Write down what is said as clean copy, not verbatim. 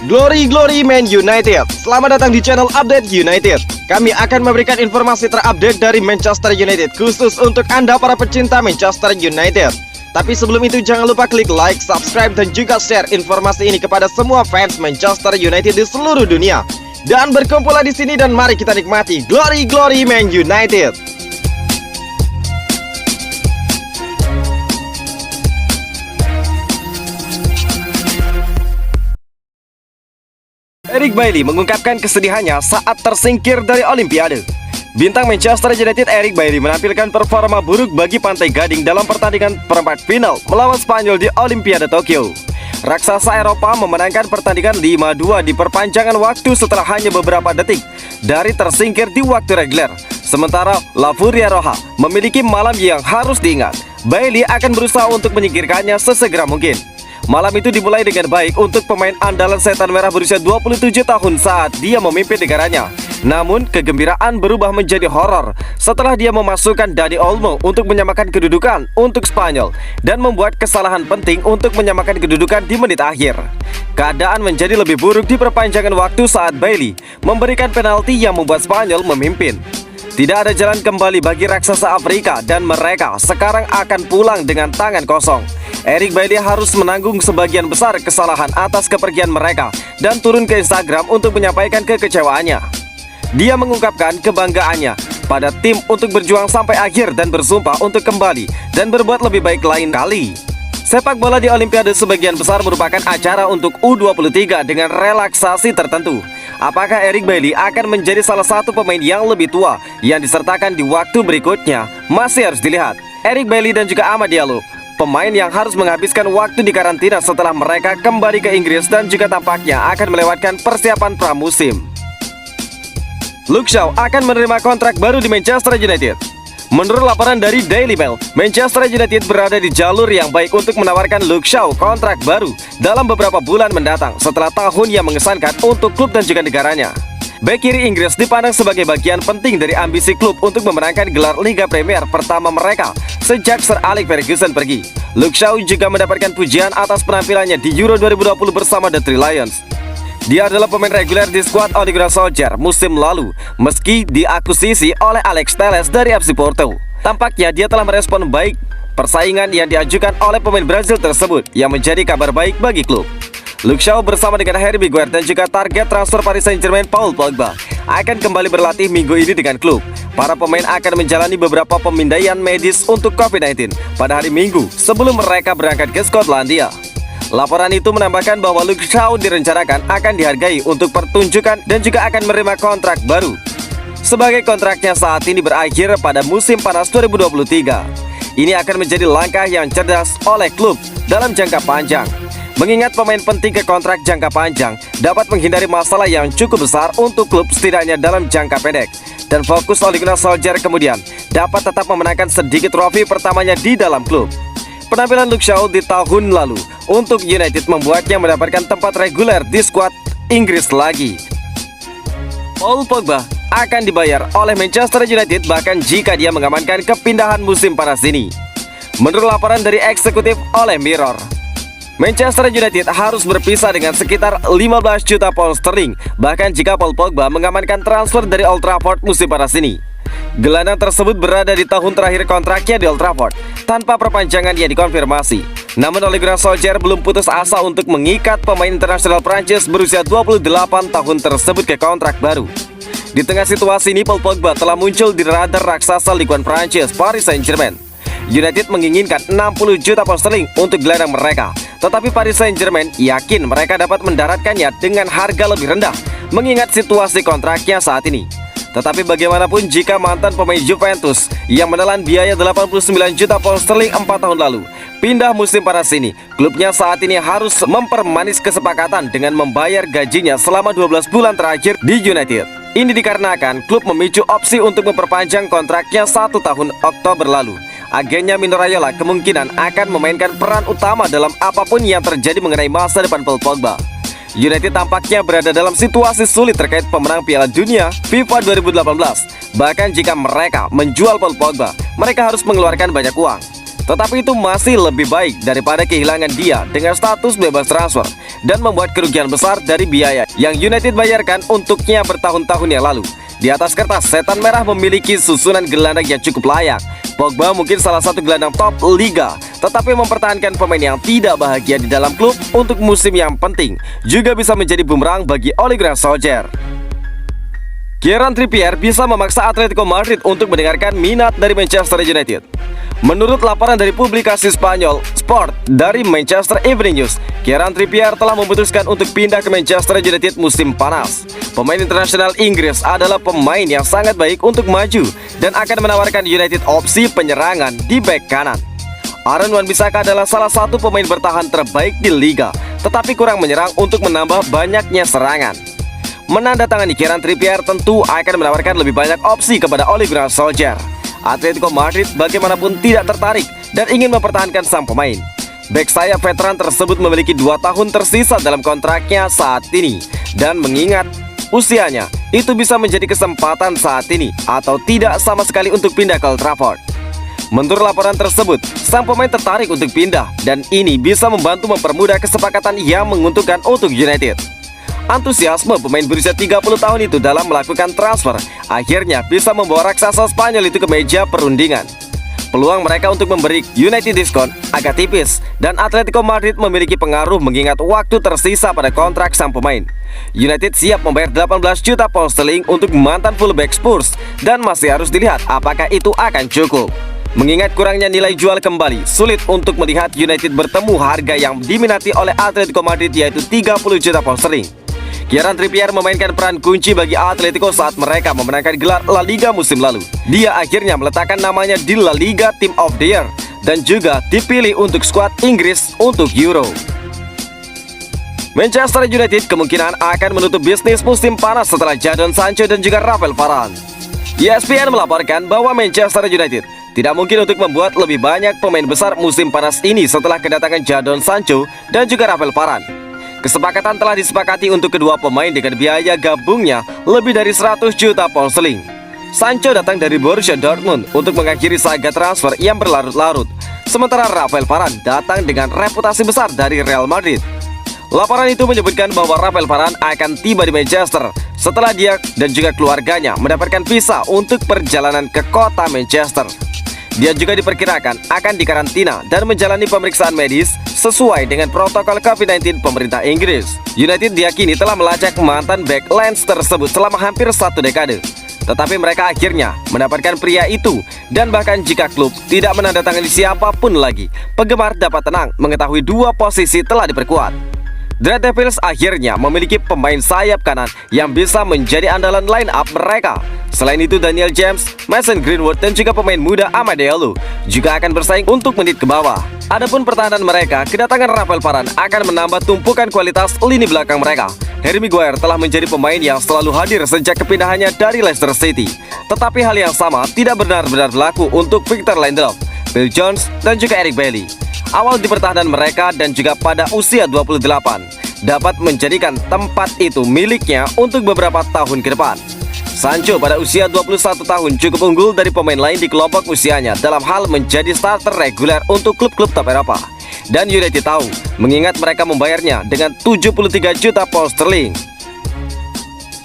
Glory Man United. Selamat datang di channel Update United. Kami akan memberikan informasi terupdate dari Manchester United khusus untuk Anda para pecinta Manchester United. Tapi sebelum itu jangan lupa klik like, subscribe dan juga share informasi ini kepada semua fans Manchester United di seluruh dunia. Dan berkumpullah di sini dan mari kita nikmati Glory Man United. Eric Bailly mengungkapkan kesedihannya saat tersingkir dari Olimpiade. Bintang Manchester United Eric Bailly menampilkan performa buruk bagi Pantai Gading dalam pertandingan perempat final melawan Spanyol di Olimpiade Tokyo. Raksasa Eropa memenangkan pertandingan 5-2 di perpanjangan waktu setelah hanya beberapa detik dari tersingkir di waktu reguler. Sementara La Furia Roja memiliki malam yang harus diingat. Bailly akan berusaha untuk menyingkirkannya sesegera mungkin. Malam itu dimulai dengan baik untuk pemain andalan Setan Merah berusia 27 tahun saat dia memimpin negaranya. Namun, kegembiraan berubah menjadi horor setelah dia memasukkan Dani Olmo untuk menyamakan kedudukan untuk Spanyol dan membuat kesalahan penting untuk menyamakan kedudukan di menit akhir. Keadaan menjadi lebih buruk di perpanjangan waktu saat Bailly memberikan penalti yang membuat Spanyol memimpin. Tidak ada jalan kembali bagi raksasa Afrika dan mereka sekarang akan pulang dengan tangan kosong. Eric Bailly harus menanggung sebagian besar kesalahan atas kepergian mereka dan turun ke Instagram untuk menyampaikan kekecewaannya. Dia mengungkapkan kebanggaannya pada tim untuk berjuang sampai akhir dan bersumpah untuk kembali dan berbuat lebih baik lain kali. Sepak bola di Olimpiade sebagian besar merupakan acara untuk U23 dengan relaksasi tertentu. Apakah Eric Bailly akan menjadi salah satu pemain yang lebih tua yang disertakan di waktu berikutnya? Masih harus dilihat. Eric Bailly dan juga Amad Diallo, pemain yang harus menghabiskan waktu di karantina setelah mereka kembali ke Inggris dan juga tampaknya akan melewatkan persiapan pramusim. Luke Shaw akan menerima kontrak baru di Manchester United. Menurut laporan dari Daily Mail, Manchester United berada di jalur yang baik untuk menawarkan Luke Shaw kontrak baru dalam beberapa bulan mendatang setelah tahun yang mengesankan untuk klub dan juga negaranya. Bek kiri Inggris dipandang sebagai bagian penting dari ambisi klub untuk memenangkan gelar Liga Premier pertama mereka sejak Sir Alex Ferguson pergi. Luke Shaw juga mendapatkan pujian atas penampilannya di Euro 2020 bersama The Three Lions. Dia adalah pemain reguler di skuad Ole Gunnar Solskjaer musim lalu, meski diakuisisi oleh Alex Telles dari FC Porto. Tampaknya dia telah merespon baik persaingan yang diajukan oleh pemain Brazil tersebut, yang menjadi kabar baik bagi klub. Luke Shaw bersama dengan Harry Maguire dan juga target transfer Paris Saint-Germain Paul Pogba akan kembali berlatih minggu ini dengan klub. Para pemain akan menjalani beberapa pemindaian medis untuk COVID-19 pada hari Minggu sebelum mereka berangkat ke Skotlandia. Laporan itu menambahkan bahwa Luke Shaw direncanakan akan dihargai untuk pertunjukan dan juga akan menerima kontrak baru sebagai kontraknya saat ini berakhir pada musim panas 2023. Ini akan menjadi langkah yang cerdas oleh klub dalam jangka panjang, mengingat pemain penting ke kontrak jangka panjang dapat menghindari masalah yang cukup besar untuk klub setidaknya dalam jangka pendek. Dan fokus Ole Gunnar Solskjaer kemudian dapat tetap memenangkan sedikit trofi pertamanya di dalam klub. Penampilan Luke Shaw di tahun lalu untuk United membuatnya mendapatkan tempat reguler di skuad Inggris lagi. Paul Pogba akan dibayar oleh Manchester United bahkan jika dia mengamankan kepindahan musim panas ini. Menurut laporan dari eksekutif oleh Mirror, Manchester United harus berpisah dengan sekitar 15 juta pound sterling bahkan jika Paul Pogba mengamankan transfer dari Old Trafford musim panas ini. Gelandang tersebut berada di tahun terakhir kontraknya di Old Trafford tanpa perpanjangan yang dikonfirmasi. Namun Ole Gunnar Solskjaer belum putus asa untuk mengikat pemain internasional Prancis berusia 28 tahun tersebut ke kontrak baru. Di tengah situasi ini, Paul Pogba telah muncul di radar raksasa Ligue 1 Prancis Paris Saint-Germain. United menginginkan 60 juta pound sterling untuk gelandang mereka, tetapi Paris Saint-Germain yakin mereka dapat mendaratkannya dengan harga lebih rendah mengingat situasi kontraknya saat ini. Tetapi bagaimanapun jika mantan pemain Juventus yang menelan biaya 89 juta pound sterling 4 tahun lalu pindah musim panas ini, klubnya saat ini harus mempermanis kesepakatan dengan membayar gajinya selama 12 bulan terakhir di United. Ini dikarenakan klub memicu opsi untuk memperpanjang kontraknya 1 tahun Oktober lalu. Agennya Mino Raiola kemungkinan akan memainkan peran utama dalam apapun yang terjadi mengenai masa depan Paul Pogba. United tampaknya berada dalam situasi sulit terkait pemenang Piala Dunia FIFA 2018. Bahkan jika mereka menjual Paul Pogba, mereka harus mengeluarkan banyak uang. Tetapi itu masih lebih baik daripada kehilangan dia dengan status bebas transfer dan membuat kerugian besar dari biaya yang United bayarkan untuknya bertahun-tahun yang lalu. Di atas kertas, Setan Merah memiliki susunan gelandang yang cukup layak. Pogba mungkin salah satu gelandang top liga, tetapi mempertahankan pemain yang tidak bahagia di dalam klub untuk musim yang penting juga bisa menjadi bumerang bagi Ole Gunnar Solskjaer. Kieran Trippier bisa memaksa Atletico Madrid untuk mendengarkan minat dari Manchester United. Menurut laporan dari publikasi Spanyol Sport dari Manchester Evening News, Kieran Trippier telah memutuskan untuk pindah ke Manchester United musim panas. Pemain internasional Inggris adalah pemain yang sangat baik untuk maju dan akan menawarkan United opsi penyerangan di bek kanan. Aaron Wan-Bissaka adalah salah satu pemain bertahan terbaik di liga, tetapi kurang menyerang untuk menambah banyaknya serangan. Menandatangani Kieran Trippier tentu akan menawarkan lebih banyak opsi kepada Ole Gunnar Solskjaer. Atletico Madrid bagaimanapun tidak tertarik dan ingin mempertahankan sang pemain. Bek sayap veteran tersebut memiliki 2 tahun tersisa dalam kontraknya saat ini, dan mengingat usianya, itu bisa menjadi kesempatan saat ini atau tidak sama sekali untuk pindah ke Old Trafford. Menurut laporan tersebut, sang pemain tertarik untuk pindah dan ini bisa membantu mempermudah kesepakatan yang menguntungkan untuk United. Antusiasme pemain berusia 30 tahun itu dalam melakukan transfer akhirnya bisa membawa raksasa Spanyol itu ke meja perundingan. Peluang mereka untuk memberi United diskon agak tipis dan Atletico Madrid memiliki pengaruh mengingat waktu tersisa pada kontrak sang pemain. United siap membayar 18 juta pound sterling untuk mantan fullback Spurs dan masih harus dilihat apakah itu akan cukup. Mengingat kurangnya nilai jual kembali, sulit untuk melihat United bertemu harga yang diminati oleh Atletico Madrid yaitu 30 juta pound sterling. Kieran Trippier memainkan peran kunci bagi Atletico saat mereka memenangkan gelar La Liga musim lalu. Dia akhirnya meletakkan namanya di La Liga Team of the Year dan juga dipilih untuk skuad Inggris untuk Euro. Manchester United kemungkinan akan menutup bisnis musim panas setelah Jadon Sancho dan juga Rafael Varane. ESPN melaporkan bahwa Manchester United tidak mungkin untuk membuat lebih banyak pemain besar musim panas ini setelah kedatangan Jadon Sancho dan juga Rafael Varane. Kesepakatan telah disepakati untuk kedua pemain dengan biaya gabungnya lebih dari 100 juta pound sterling. Sancho datang dari Borussia Dortmund untuk mengakhiri saga transfer yang berlarut-larut, sementara Rafael Varane datang dengan reputasi besar dari Real Madrid. Laporan itu menyebutkan bahwa Rafael Varane akan tiba di Manchester setelah dia dan juga keluarganya mendapatkan visa untuk perjalanan ke kota Manchester. Dia juga diperkirakan akan dikarantina dan menjalani pemeriksaan medis sesuai dengan protokol COVID-19 pemerintah Inggris. United diyakini telah melacak mantan bek Lens tersebut selama hampir 1 dekade. Tetapi mereka akhirnya mendapatkan pria itu, dan bahkan jika klub tidak menandatangani siapapun lagi, penggemar dapat tenang mengetahui 2 posisi telah diperkuat. The Red Devils akhirnya memiliki pemain sayap kanan yang bisa menjadi andalan line up mereka. Selain itu, Daniel James, Mason Greenwood, dan juga pemain muda Amad Diallo juga akan bersaing untuk menit ke bawah. Adapun pertahanan mereka, kedatangan Rafael Varane akan menambah tumpukan kualitas lini belakang mereka. Harry Maguire telah menjadi pemain yang selalu hadir sejak kepindahannya dari Leicester City. Tetapi hal yang sama tidak benar-benar berlaku untuk Victor Lindelof, Phil Jones, dan juga Eric Bailly. Awal di pertahanan mereka dan juga pada usia 28 dapat menjadikan tempat itu miliknya untuk beberapa tahun ke depan. Sancho pada usia 21 tahun cukup unggul dari pemain lain di kelompok usianya dalam hal menjadi starter reguler untuk klub-klub top Eropa. Dan United tahu, mengingat mereka membayarnya dengan 73 juta pound sterling.